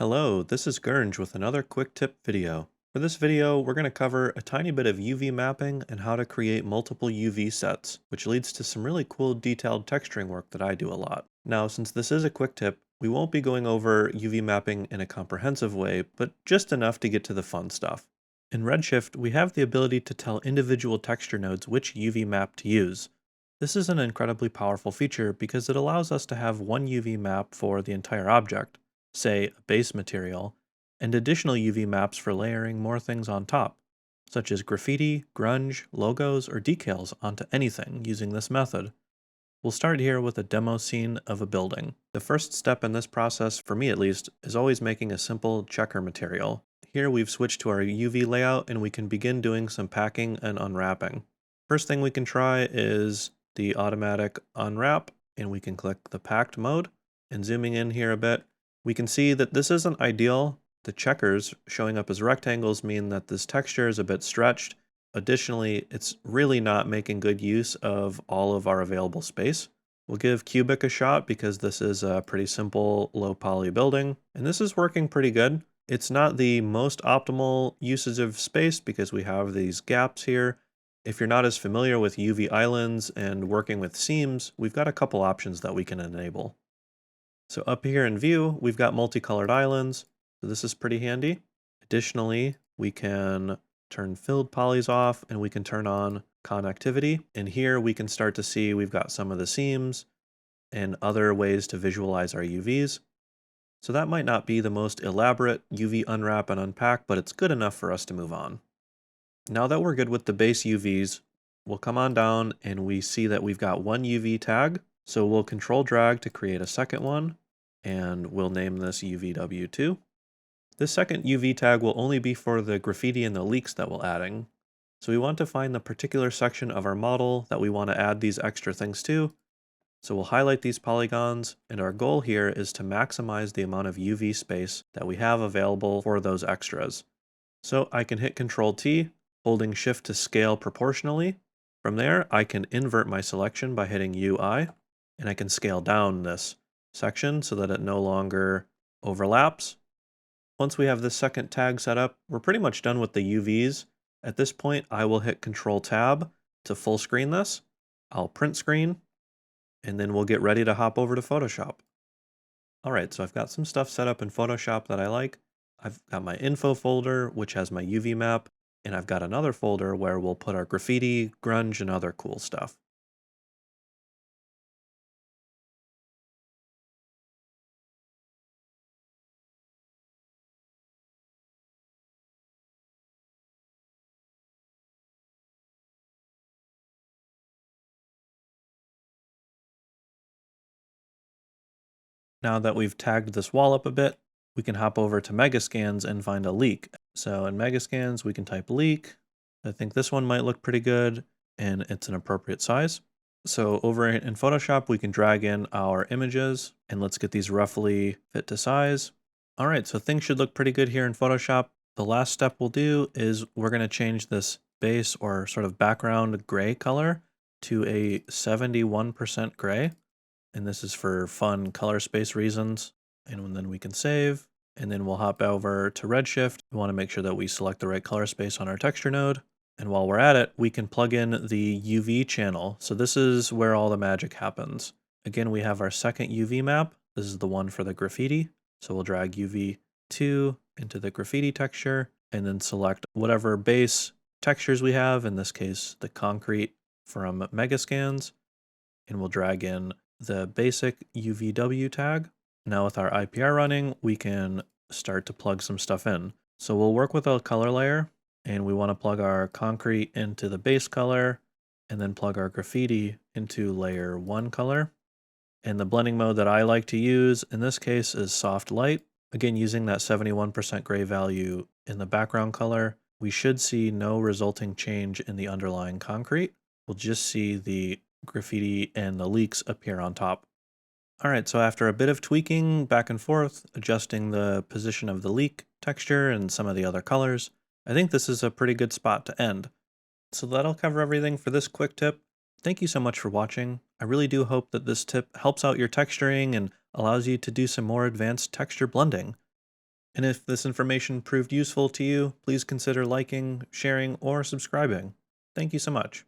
Hello, this is Gernge with another quick tip video. For this video, we're going to cover a tiny bit of UV mapping and how to create multiple UV sets, which leads to some really cool detailed texturing work that I do a lot. Now, since this is a quick tip, we won't be going over UV mapping in a comprehensive way, but just enough to get to the fun stuff. In Redshift, we have the ability to tell individual texture nodes which UV map to use. This is an incredibly powerful feature because it allows us to have one UV map for the entire object, say a base material, and additional UV maps for layering more things on top, such as graffiti, grunge, logos, or decals onto anything using this method. We'll start here with a demo scene of a building. The first step in this process, for me at least, is always making a simple checker material. Here we've switched to our UV layout and we can begin doing some packing and unwrapping. First thing we can try is the automatic unwrap, and we can click the packed mode. And zooming in here a bit, we can see that this isn't ideal. The checkers showing up as rectangles mean that this texture is a bit stretched. Additionally, it's really not making good use of all of our available space. We'll give cubic a shot because this is a pretty simple low poly building, and this is working pretty good. It's not the most optimal usage of space because we have these gaps here. If you're not as familiar with UV islands and working with seams, we've got a couple options that we can enable. So up here in view, we've got multicolored islands, so this is pretty handy. Additionally, we can turn filled polys off and we can turn on connectivity. And here we can start to see we've got some of the seams and other ways to visualize our UVs. So that might not be the most elaborate UV unwrap and unpack, but it's good enough for us to move on. Now that we're good with the base UVs, we'll come on down and we see that we've got one UV tag. So we'll control drag to create a second one, and we'll name this UVW2. This second UV tag will only be for the graffiti and the leaks that we're adding. So we want to find the particular section of our model that we want to add these extra things to. So we'll highlight these polygons, and our goal here is to maximize the amount of UV space that we have available for those extras. So I can hit Control T, holding Shift to scale proportionally. From there, I can invert my selection by hitting UI, and I can scale down this section so that it no longer overlaps. Once we have this second tag set up, we're pretty much done with the UVs. At this point, I will hit Control Tab to full screen this. I'll print screen, and then we'll get ready to hop over to Photoshop. All right, so I've got some stuff set up in Photoshop that I like. I've got my info folder, which has my UV map, and I've got another folder where we'll put our graffiti, grunge, and other cool stuff. Now that we've tagged this wall up a bit, we can hop over to Megascans and find a leak. So in Megascans, we can type leak. I think this one might look pretty good, and it's an appropriate size. So over in Photoshop, we can drag in our images, and let's get these roughly fit to size. All right, so things should look pretty good here in Photoshop. The last step we'll do is we're going to change this base or sort of background gray color to a 71% gray. And this is for fun color space reasons. And then we can save, and then we'll hop over to Redshift. We want to make sure that we select the right color space on our texture node. And while we're at it, we can plug in the UV channel. So this is where all the magic happens. Again, we have our second UV map. This is the one for the graffiti. So we'll drag UV2 into the graffiti texture and then select whatever base textures we have, in this case, the concrete from Megascans. And we'll drag in the basic UVW tag. Now with our IPR running, we can start to plug some stuff in. So we'll work with a color layer, and we want to plug our concrete into the base color, and then plug our graffiti into layer 1 color. And the blending mode that I like to use in this case is soft light. Again, using that 71% gray value in the background color, we should see no resulting change in the underlying concrete. We'll just see the graffiti and the leaks appear on top. All right, so after a bit of tweaking back and forth, adjusting the position of the leak texture and some of the other colors, I think this is a pretty good spot to end. So that'll cover everything for this quick tip. Thank you so much for watching. I really do hope that this tip helps out your texturing and allows you to do some more advanced texture blending. And if this information proved useful to you, please consider liking, sharing, or subscribing. Thank you so much.